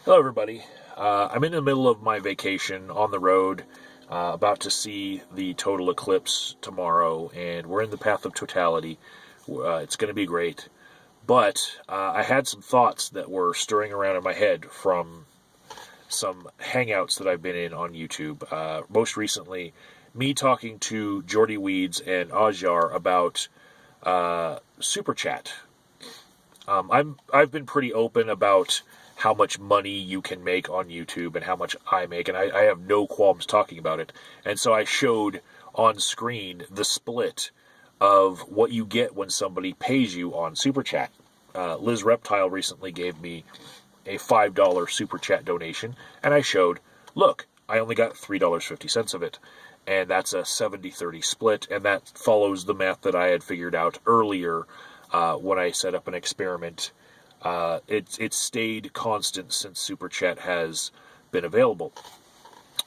Hello, everybody. I'm in the middle of my vacation on the road, about to see the total eclipse tomorrow, and we're in the path of totality. It's going to be great. But I had some thoughts that were stirring around in my head from some hangouts that I've been in on YouTube. Most recently, me talking to Jordy Weeds and Ajyar about Super Chat. I've been pretty open about how much money you can make on YouTube and how much I make, and I have no qualms talking about it. And so I showed on screen the split of what you get when somebody pays you on Super Chat. Lizz Reptile recently gave me a $5 Super Chat donation, and I showed, look, I only got $3.50 of it. And that's a 70-30 split, and that follows the math that I had figured out earlier when I set up an experiment. It's stayed constant since Super Chat has been available.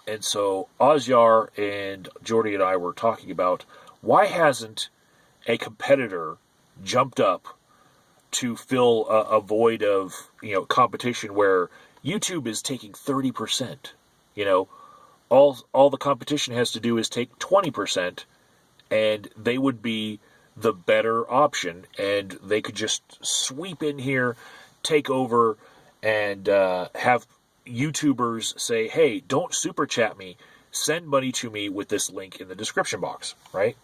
And so Ajyar and Jordy and I were talking about why hasn't a competitor jumped up to fill a void of competition where YouTube is taking 30%. All the competition has to do is take 20%, and they would be the better option, and they could just sweep in here, take over, and have YouTubers say, hey, don't super chat me, send money to me with this link in the description box, right?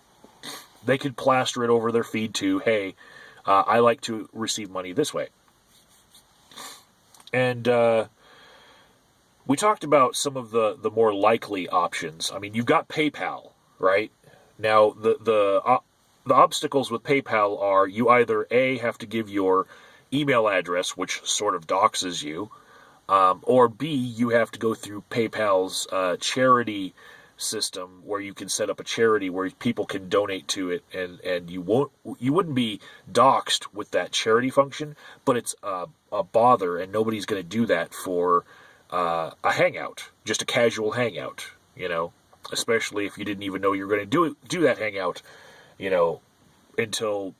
They could plaster it over their feed too, hey, I like to receive money this way. And we talked about some of the more likely options. I mean, you've got PayPal, right? Now, the obstacles with PayPal are you either A, have to give your email address, which sort of doxes you, or B, you have to go through PayPal's charity system where you can set up a charity where people can donate to it, and you wouldn't be doxed with that charity function, but it's a bother, and nobody's going to do that for a hangout, just a casual hangout, especially if you didn't even know you were going to do that hangout, until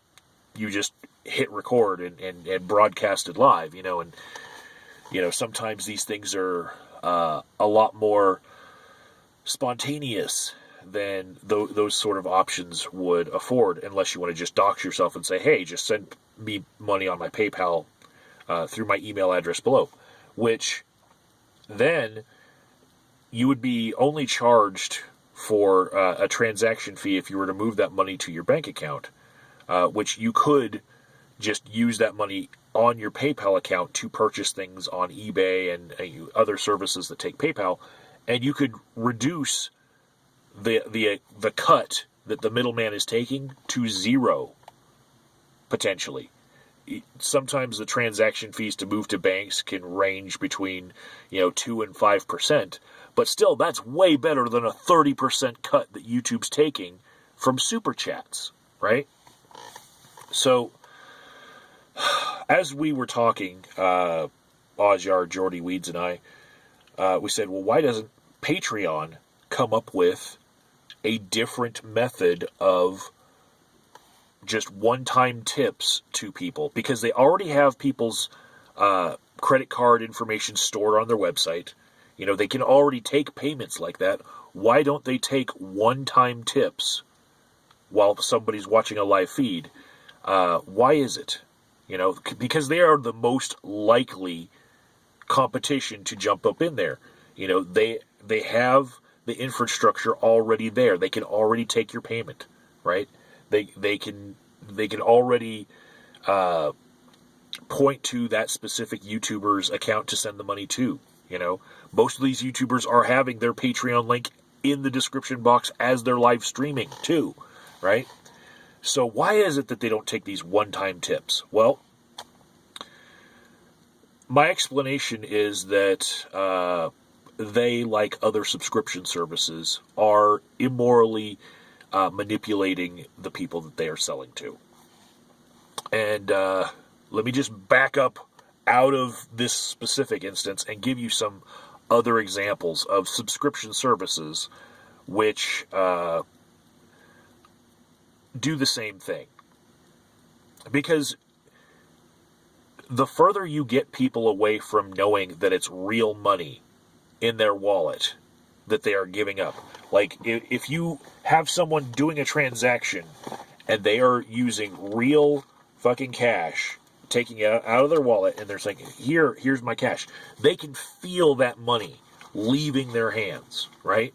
you just hit record and broadcast it live, and sometimes these things are a lot more spontaneous than those sort of options would afford, unless you want to just dox yourself and say, hey, just send me money on my PayPal through my email address below, which then you would be only charged for a transaction fee if you were to move that money to your bank account, which you could just use that money on your PayPal account to purchase things on eBay and other services that take PayPal, and you could reduce the cut that the middleman is taking to zero, potentially. Sometimes the transaction fees to move to banks can range between 2 and 5%, but still that's way better than a 30% cut that YouTube's taking from super chats, right? So as we were talking, Ajyar, Jordy Weeds, and I, we said, well, why doesn't Patreon come up with a different method of just one-time tips to people? Because they already have people's credit card information stored on their website. They can already take payments like that. Why don't they take one-time tips while somebody's watching a live feed? Why is it? Because they are the most likely competition to jump up in there. They have the infrastructure already there. They can already take your payment, right? They can already point to that specific YouTuber's account to send the money to. Most of these YouTubers are having their Patreon link in the description box as they're live streaming too, right? So why is it that they don't take these one-time tips? Well, my explanation is that they, like other subscription services, are immorally manipulating the people that they are selling to. And let me just back up out of this specific instance and give you some other examples of subscription services which do the same thing. Because the further you get people away from knowing that it's real money in their wallet that they are giving up. Like, if you have someone doing a transaction and they are using real fucking cash, taking it out of their wallet, and they're saying, here's my cash. They can feel that money leaving their hands, right?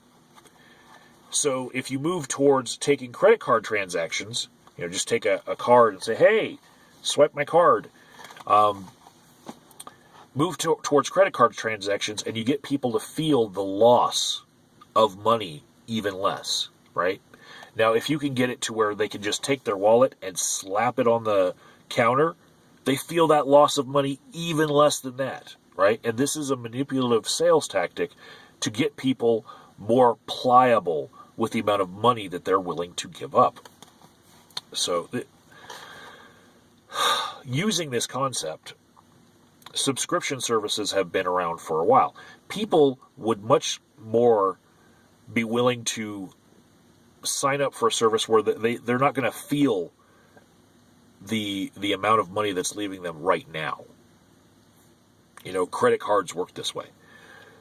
So if you move towards taking credit card transactions, just take a card and say, hey, swipe my card. Move towards credit card transactions, and you get people to feel the loss of money even less, right? Now, if you can get it to where they can just take their wallet and slap it on the counter, they feel that loss of money even less than that, right? And this is a manipulative sales tactic to get people more pliable with the amount of money that they're willing to give up. So, using this concept, subscription services have been around for a while. People would much more be willing to sign up for a service where they're not going to feel the amount of money that's leaving them right now. Credit cards work this way.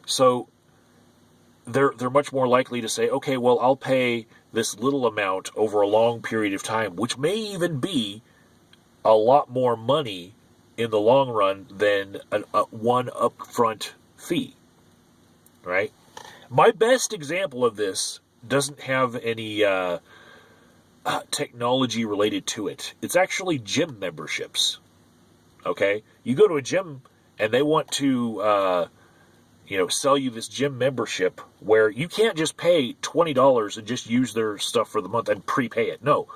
So they're much more likely to say, okay, well, I'll pay this little amount over a long period of time, which may even be a lot more money in the long run than one upfront fee, right? My best example of this doesn't have any technology related to it. It's actually gym memberships, okay? You go to a gym and they want to, sell you this gym membership where you can't just pay $20 and just use their stuff for the month and prepay it. No,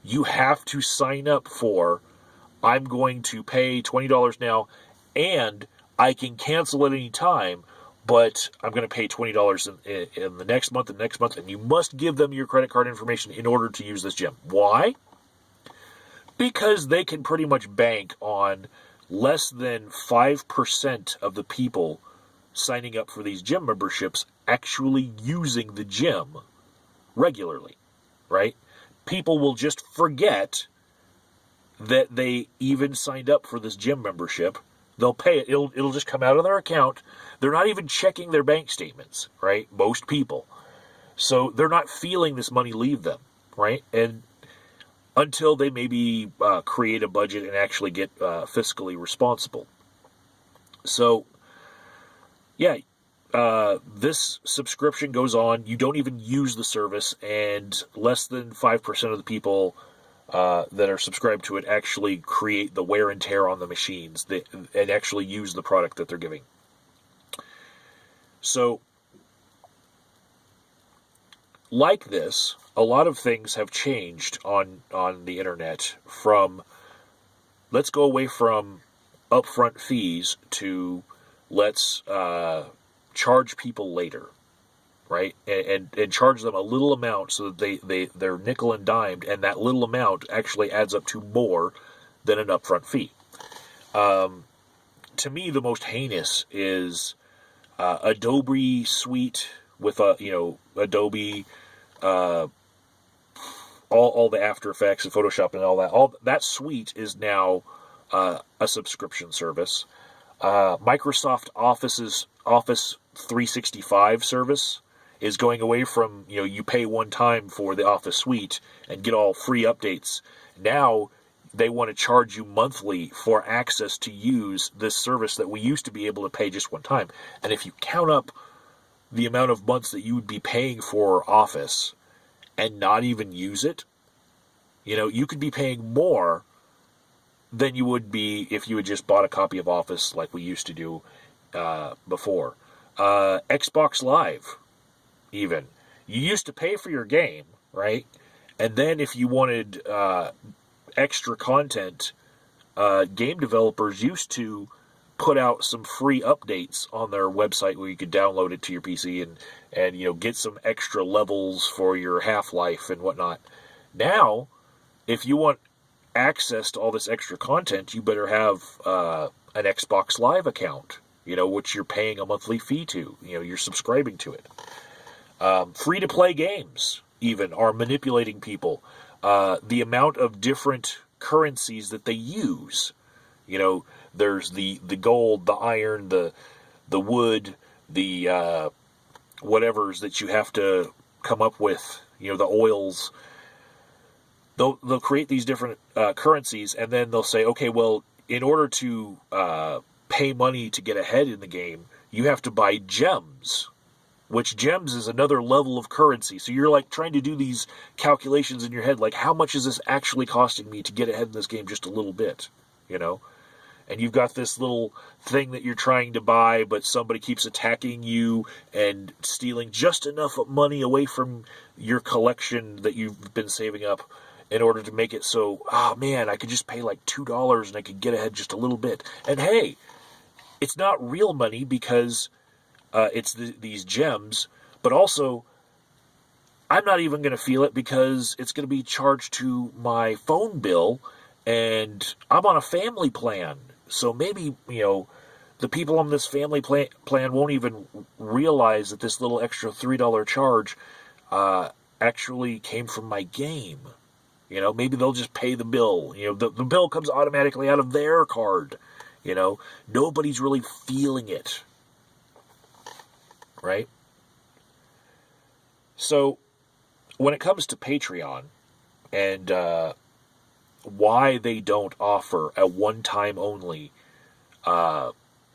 you have to sign up for, I'm going to pay $20 now, and I can cancel at any time, but I'm going to pay $20 in the next month and next month, and you must give them your credit card information in order to use this gym. Why? Because they can pretty much bank on less than 5% of the people signing up for these gym memberships actually using the gym regularly, right? People will just forget that they even signed up for this gym membership. They'll pay it. It'll just come out of their account. They're not even checking their bank statements, right? Most people. So they're not feeling this money leave them, right? And until they maybe create a budget and actually get fiscally responsible. So, yeah, this subscription goes on. You don't even use the service, and less than 5% of the people that are subscribed to it actually create the wear and tear on the machines and actually use the product that they're giving. So, like this, a lot of things have changed on the internet from, let's go away from upfront fees to let's charge people later, right? And charge them a little amount so that they're nickel and dimed, and that little amount actually adds up to more than an upfront fee. To me, the most heinous is Adobe Suite with Adobe, all the After Effects and Photoshop and all that. All that suite is now a subscription service. Microsoft Office 365 service is going away from, you pay one time for the Office suite and get all free updates. Now they want to charge you monthly for access to use this service that we used to be able to pay just one time. And if you count up the amount of months that you would be paying for Office and not even use it, you could be paying more than you would be if you had just bought a copy of Office like we used to do before. Xbox Live, even. You used to pay for your game, right? And then if you wanted extra content, game developers used to put out some free updates on their website where you could download it to your PC and get some extra levels for your Half-Life and whatnot. Now, if you want access to all this extra content, you better have an Xbox Live account, which you're paying a monthly fee to. You're subscribing to it. Free-to-play games, even, are manipulating people. The amount of different currencies that they use. There's the gold, the iron, the wood, the whatevers that you have to come up with, the oils. They'll create these different currencies, and then they'll say, okay, well, in order to pay money to get ahead in the game, you have to buy gems, which gems is another level of currency. So you're like trying to do these calculations in your head, like how much is this actually costing me to get ahead in this game just a little bit, And you've got this little thing that you're trying to buy, but somebody keeps attacking you and stealing just enough money away from your collection that you've been saving up in order to make it so, man, I could just pay like $2 and I could get ahead just a little bit. And hey, it's not real money because it's these gems, but also I'm not even going to feel it because it's going to be charged to my phone bill, and I'm on a family plan. So maybe, the people on this family plan won't even realize that this little extra $3 charge actually came from my game. Maybe they'll just pay the bill. The bill comes automatically out of their card. Nobody's really feeling it. Right? So, when it comes to Patreon and why they don't offer a one-time only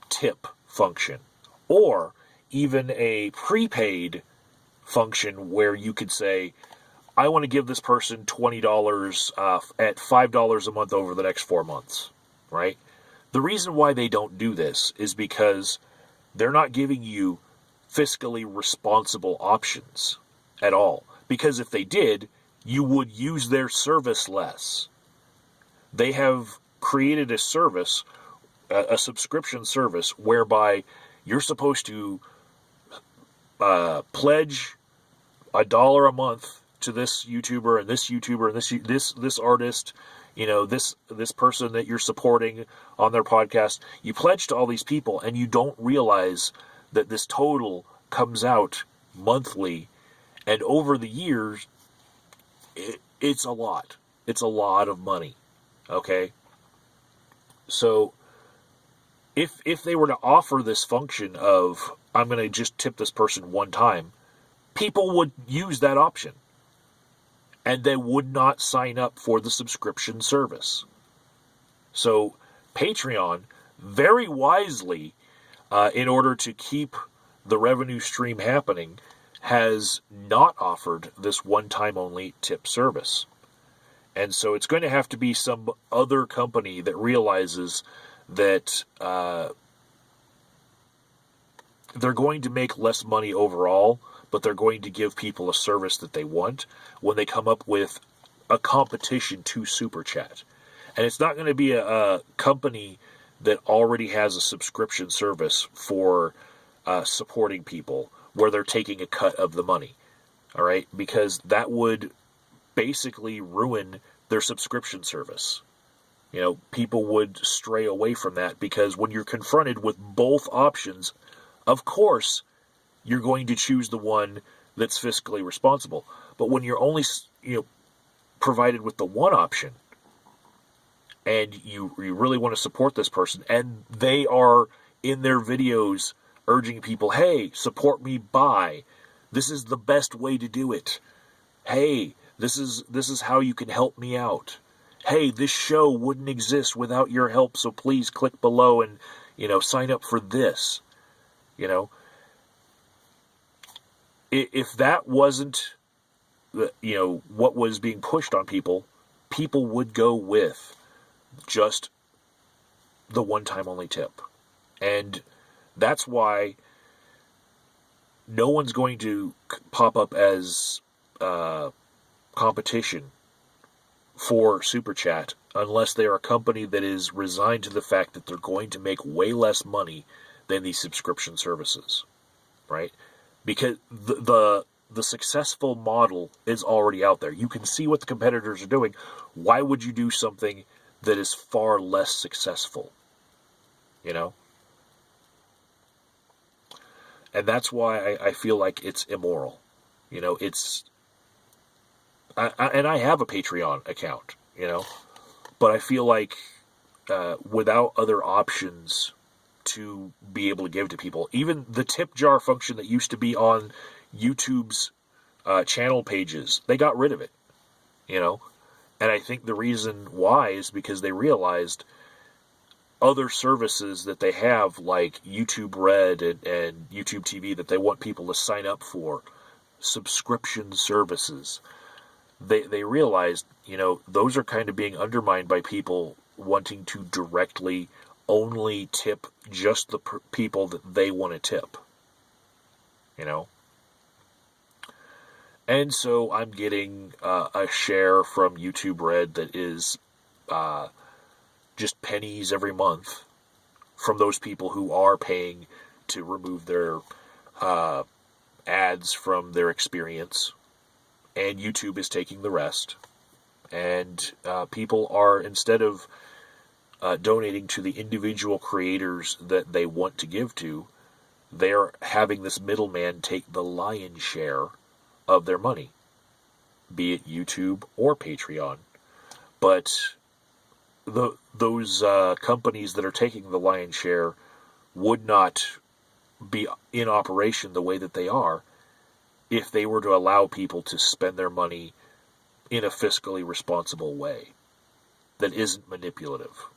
tip function, or even a prepaid function where you could say, I want to give this person $20 at $5 a month over the next 4 months, right? The reason why they don't do this is because they're not giving you fiscally responsible options at all. Because if they did, you would use their service less. They have created a service, a subscription service, whereby you're supposed to pledge $1 a month to this YouTuber and this YouTuber and this artist, this person that you're supporting on their podcast. You pledge to all these people, and you don't realize that this total comes out monthly, and over the years, it's a lot. It's a lot of money. Okay? So, if they were to offer this function of, I'm going to just tip this person one time, people would use that option. And they would not sign up for the subscription service. So, Patreon, very wisely, in order to keep the revenue stream happening, has not offered this one-time only tip service. And so it's going to have to be some other company that realizes that they're going to make less money overall, but they're going to give people a service that they want when they come up with a competition to Super Chat. And it's not going to be a company that already has a subscription service for supporting people where they're taking a cut of the money. All right? Because that would basically ruin their subscription service. People would stray away from that, because when you're confronted with both options, of course, you're going to choose the one that's fiscally responsible. But when you're only, provided with the one option, and you really want to support this person, and they are in their videos urging people, hey, support me by, this is the best way to do it. Hey, this is how you can help me out. Hey, this show wouldn't exist without your help, so please click below and, sign up for this. If that wasn't, what was being pushed on people, people would go with just the one-time only tip. And that's why no one's going to pop up as competition for Super Chat unless they're a company that is resigned to the fact that they're going to make way less money than these subscription services, right? Because the successful model is already out there. You can see what the competitors are doing. Why would you do something that is far less successful? And that's why I feel like it's immoral. And I have a Patreon account, but I feel like without other options to be able to give to people. Even the tip jar function that used to be on YouTube's channel pages, they got rid of it, you know? And I think the reason why is because they realized other services that they have, like YouTube Red and YouTube TV, that they want people to sign up for, subscription services, they realized, those are kind of being undermined by people wanting to directly only tip just the people that they want to tip, And so I'm getting a share from YouTube Red that is just pennies every month from those people who are paying to remove their ads from their experience. And YouTube is taking the rest. And people are, instead of donating to the individual creators that they want to give to, they're having this middleman take the lion's share of their money, be it YouTube or Patreon. But those companies that are taking the lion's share would not be in operation the way that they are if they were to allow people to spend their money in a fiscally responsible way that isn't manipulative.